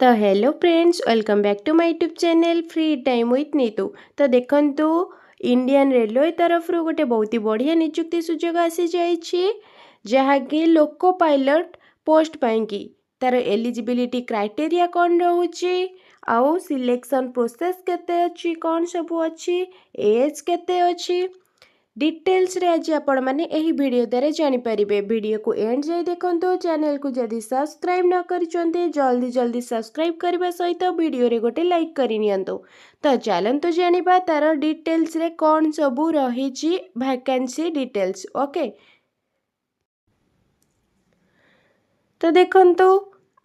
तो hello friends, welcome back to my YouTube channel free time with Neetu. तो देखंतु Indian railway तरफ गोटे बहुत ही बढ़िया नियुक्ति सुजोग आसी जाइए जहाँकि लोको पायलट पोस्ट पाई तार एलिजिबिलिटी क्राइटेरिया कौन रोचे आउ सिलेक्शन प्रोसेस केते अछि कौन सब अछि एज केते अछि डिटेल्स रे आज आपण माने एही वीडियो द्वारा जानि परिबे। वीडियो को एंड जाय देखंतो। चैनल को जदि सब्सक्राइब न करिचंते जल्दी जल्दी सब्सक्राइब करबा सहित वीडियो रे गोटे लाइक करि नियंतो। तो चलंतु जानिबा तार डिटेल्स रे कौन सबू रहिछि वैकेंसी डिटेल्स। ओके, तो देखंतो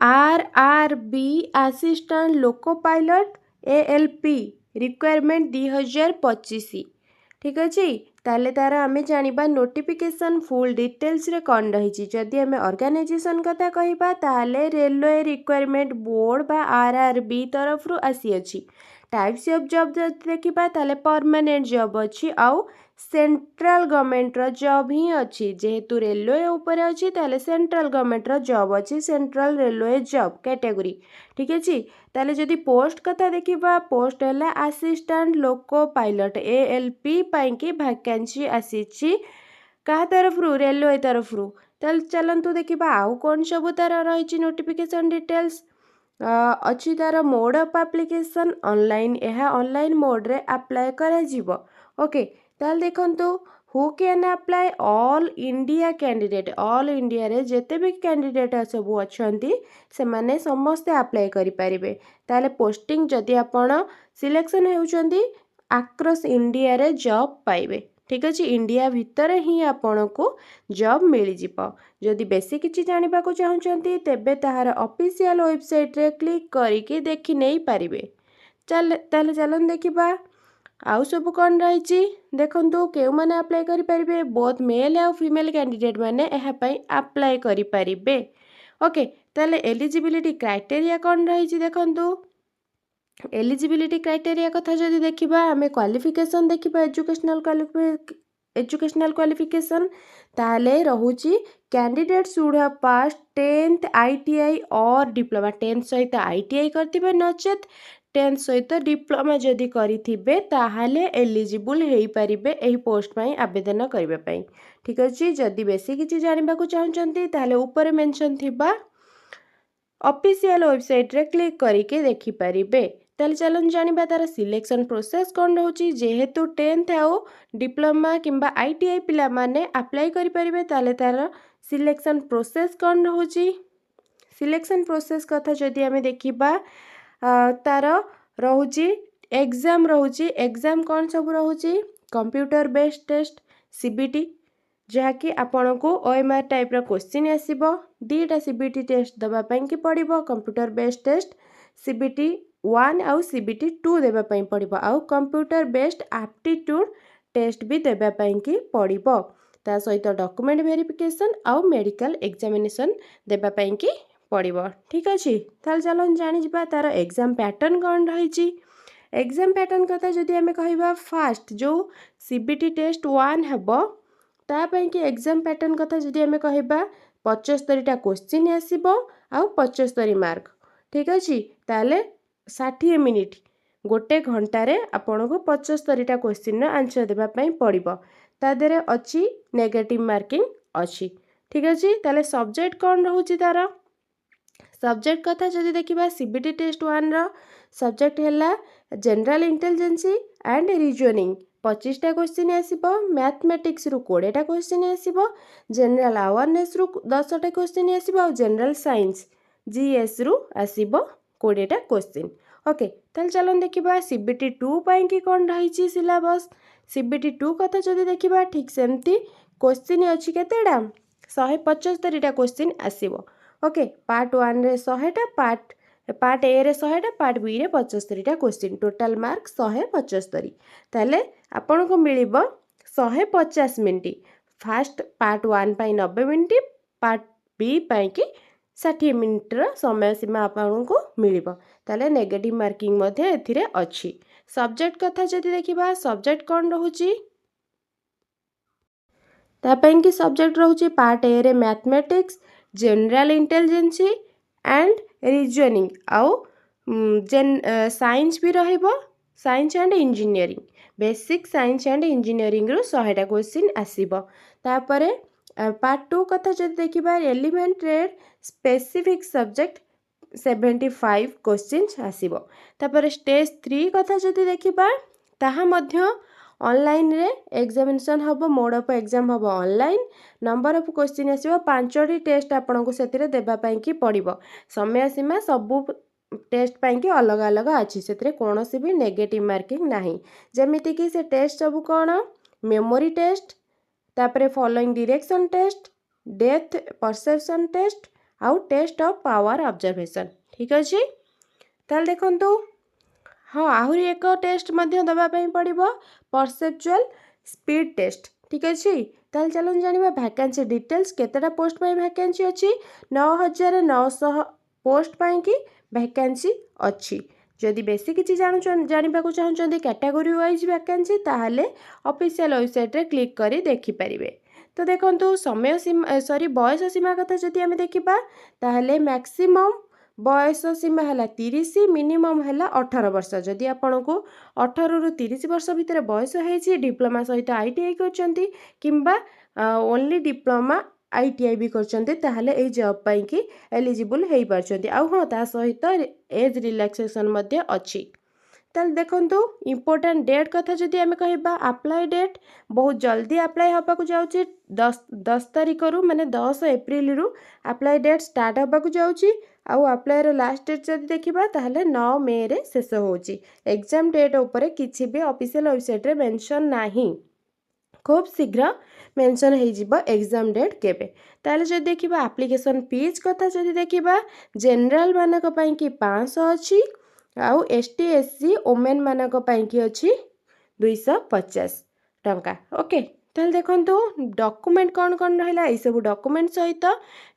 RRB assistant loco pilot ALP requirement 2025। ठीक अच्छे, ताले तार आमे जानिबा नोटिफिकेशन फुल डिटेल्स रे कौन रही। जदि आमे ऑर्गेनाइजेशन कथा कहिबा ताले रेलवे रिक्वायरमेंट बोर्ड बा आरआरबी तरफ रु आसी अछि। टाइप्स ऑफ जॉब जदि देखिबा ताले परमानेंट जॉब अछि आउ सेंट्रल गवर्नमेंट रो जॉब ही अछि। जेहेतु रेलवे ऊपर अछि ताले सेंट्रल गवर्नमेंट रो जॉब अछि, सेंट्रल रेलवे जॉब कैटेगरी। ठीक अछि, ताले जदि पोस्ट कथा देखिबा पोस्ट है असिस्टेंट लोको पायलट एएलपी पाई की वैकेंसी आसीची कहा तरफ रु रेलवे तरफ रु। ताले चलंतु देखिबा आउ कौन सब तार रही नोटिफिकेशन डिटेल्स अच्छी तार मोड ऑफ एप्लिकेशन ऑनलाइन। यह ऑनलाइन मोड रे अप्लाई करा जीवो। ओके, ताल देखंतु who can apply all India candidate. All India रे जेते भी कैंडिडेट सब अछंती से माने समस्ते अप्लाई करि परिबे। ताले पोस्टिंग जदि आपण सिलेक्शन हेउचंती अक्रॉस इंडिया रे जॉब पाइबे। ठीक अछि, इंडिया भितर ही आपण को जॉब मिल जिवो। जदि बेसी किछि जानिबा को चाहुचंती तेबे ताहार ऑफिशियल वेबसाइट रे क्लिक करिके देखि नै पारिबे। ताले चलन देखिबा आउ सब कौन रही। देखंतु केउ माने अप्लाई करि परिबे बोथ मेल और फीमेल कैंडिडेट माने एहा पई अप्लाई करि परिबे। ओके, ताले एलिजिबिलिटी क्राइटेरिया कौन रही। देखंतु एलिजिबिलिटी क्राइटेरिया कथा जदि देखिबा आमे क्वालिफिकेशन देखिबा एजुकेशनल क्वालिफिकेशन ताले रहुची candidate should have pass 10th ITI और डिप्लोमा। 10th सहित आईटीआई करथिबे नचेत 10th सहित डिप्लोमा जदि करिथिबे ताहाले एलिजिबल हेई परिबे एही पोस्ट पई आवेदन करिबे पई। ठीक अछि, जदि बेसी किछि जानिबा को चाहुचंती ताहाले ऊपर मेंशन थिबा ऑफिशियल वेबसाइट रे क्लिक करिके देखि परिबे। ताले चलन जानिबा तार सिलेक्शन प्रोसेस कौन रोची। जेहेतु 10th आउ डिप्लोमा किंबा आईटीआई पिला माने अप्लाई करि परिबे ताले तार सिलेक्शन प्रोसेस कौन रोची। सिलेक्शन प्रोसेस कथा जदि आमे देखिबा तार रोची एग्जाम रोची। एग्जाम कौन सब रोची कंप्यूटर बेस्ड टेस्ट सीबीटी जहाँकि आपण को ओएमआर टाइप रो क्वेश्चन आसीबो। दीटा सीबीटी टेस्ट दबा पई कि पड़िबो। कंप्यूटर बेस्ड टेस्ट सीबीटी 1 आउ सीबीटी 2 देबा पई पड़िबो आउ कंप्यूटर बेस्ड एप्टीट्यूड टेस्ट भी देबा पई कि पड़िबो। ता सहित डॉक्यूमेंट वेरिफिकेशन आउ मेडिकल एग्जामिनेशन देबा पई कि पड़िबो। ठीक अछि, ताल चलन जानि जिबा तार एग्जाम पैटर्न कौन रही। एग्जाम पैटर्न कथा जदि आमे कहिबा फास्ट जो सीबीटी टेस्ट 1 हेबो ता पई कि एग्जाम पैटर्न कथा जदि आमे कहिबा 75 टा क्वेश्चन आसीबो आउ 75 मार्क। ठीक अछि, ताले 60 मिनिट गोटे घंटा रे आपण को 75 टा क्वेश्चन रो आंसर देबा पई पड़िबो। ता देरे अछि नेगेटिव मार्किंग अछि। ठीक अछि, ताले सब्जेक्ट कौन रहउची तार सब्जेक्ट कथा जदि देखिबा सीबीटी टेस्ट 1 रो सब्जेक्ट हैला जनरल इंटेलिजेंसी एंड रीजनिंग 25 टा क्वेश्चन आसीबो। मैथमेटिक्स रु 20 टा क्वेश्चन आसीबो। जनरल अवेयरनेस रु 10 टा क्वेश्चन आसीबो और जनरल साइंस जीएस रु आसीबो 20 टा क्वेश्चन। ओके, ताल चलन देखिबा सीबीटी 2 पई कि कौन रही सिलेबस। सीबीटी 2 कथा जदि देखिबा ठीक सेमती क्वेश्चन अछि केतेडा 175 टा क्वेश्चन आसीबो। ओके, पार्ट 1 रे 100 टा पार्ट ए रे 100 टा पार्ट बी रे 75 टा क्वेश्चन टोटल मार्क 175। ताले आपण को मिलिबो 150 मिनिट। फास्ट पार्ट 1 पई 90 मिनिट पार्ट बी पई कि 60 मिनिट रो समय सीमा आपण को मिलिबो। ताले नेगेटिव मार्किंग मध्ये एथिरे अछि। सब्जेक्ट कथा जदि देखिबा सब्जेक्ट कौन रहुची ता पई कि सब्जेक्ट रहुची पार्ट ए रे mathematics general intelligence and reasoning आउ साइंस भी रहिबो science and engineering basic science and engineering रु 100टा क्वेश्चन आसीबो तापरे पार्ट 2 कथा जदि देखिबा एलिमेंट्री स्पेसिफिक सब्जेक्ट 75 क्वेश्चंस आसीबो तापरे स्टेज 3 कथा जदि देखिबा ताहा मध्य ऑनलाइन रे एग्जामिनेशन हबो मोड ऑफ एग्जाम हबो ऑनलाइन नंबर ऑफ क्वेश्चन आसीबो 5टी टेस्ट आपन को सेतिरे देबा पई की पड़िबो समय सीमा सब टेस्ट पई की अलग अलग अछि सेतिरे कोनोसी भी नेगेटिव मार्किंग नाही जेमिति कि से टेस्ट सब कोन मेमोरी टेस्ट तापरे following direction test depth perception test आउ टेस्ट ऑफ पावर ऑब्जर्वेशन ठीक अछि ताल देखंतु हाँ आहुरी एक टेस्ट मध्य दबा पई पड़िबो परसेप्चुअल स्पीड टेस्ट ठीक अछि ताल चलन जानिबा वैकेंसी डिटेल्स केतेटा पोस्ट पई वैकेंसी अछि 9900 पोस्ट पई की वैकेंसी अछि जदि बेसी किछि जानिबा को चाहउछन्ती कैटेगरी वाइज वैकेंसी ताहाले ऑफिशियल वेबसाइट रे क्लिक करी देखि परिबे तो देखंतु समय सीमा बयस सीमा कथा जदि आमे देखिबा ताहाले मैक्सिमम बयस सीमा है 30 मिनिमम है 18 वर्ष जदि आपण को 18 रु 30 वर्ष भितर बयस है डिप्लोमा सहित आईटीआई करछन्ती किंबा ओनली डिप्लोमा आईटीआई भी करछन्ती ताहले ए जॉब पई की एलिजिबल हेई परछन्ती आ हाँ ता सहित एज रिलैक्सेशन मध्ये अछि ताल देखंतु इंपोर्टेंट डेट कथा जदि आमे कहिबा अप्लाई डेट बहुत जल्दी अप्लाई हबा को जाउची 10 तारिख रु माने 10 एप्रिल रु अप्लाई डेट स्टार्ट हबा को जाउची आउ अप्लाई रो लास्ट डेट जदि देखिबा ताहले 9 मे रे शेष होउची एग्जाम डेट ऊपर किछि भी ऑफिशियल वेबसाइट रे मेंशन नाही खूब शीघ्र मेंशन हे जिवो एग्जाम डेट केबे ताले जदि देखिबा एप्लीकेशन फीस कथा जदि देखिबा जनरल मानक पई की 500 अछि आउ एसटी एससी ओमेन मानक पई की अछि 250 टंका ओके ताले देखंतु डॉक्यूमेंट कोन रहला ए सब डॉक्यूमेंट सहित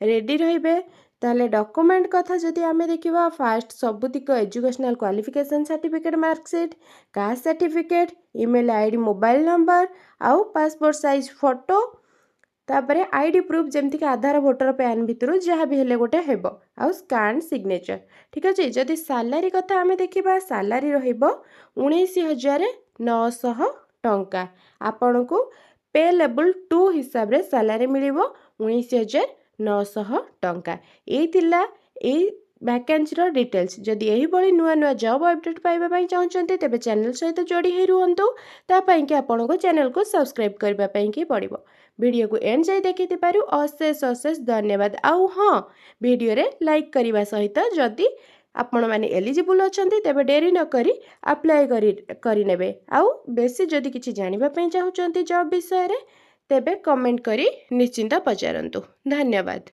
रेडी रहिबे ताले डॉक्यूमेंट कथा जदि आमे देखिबा फास्ट सबुतिक educational qualification certificate marksheet caste certificate email ID mobile number आउ पासपोर्ट साइज फोटो तापरे आईडी प्रूफ जेमति कि आधार वोटर पैन भितरु जहाँ भी हेले गोटे हेबो आउ स्कैन सिग्नेचर ठीक अछि जदि सैलरी कथा आमे देखिबा सैलरी रहिबो 19900 टंका आपन को पे लेवल 2 हिसाब रे सैलरी मिलिबो 19900 टंका एई थिला एई वैकेंसी रो डिटेल्स जदि एही बळी नुआ नुआ जॉब अपडेट पाइबा पई चाहउछन्ते तेबे चैनल सहित जोड़ी हे रुहंतु ता पई कि आपन को चैनल को सब्सक्राइब करबा पई कि पड़िबो वीडियो को एंड जाई देखिति पारु अशेष धन्यवाद आउ हाँ वीडियो रे लाइक करबा सहित जदि आपण माने एलिजिबल अछन्ते तेबे डेरी न करी अप्लाई करी नेबे आउ बेसी जदि किछि जानिबा पई चाहउछन्ते जॉब विषय रे तेबे कमेंट करी निश्चिंत पचारंतु धन्यवाद।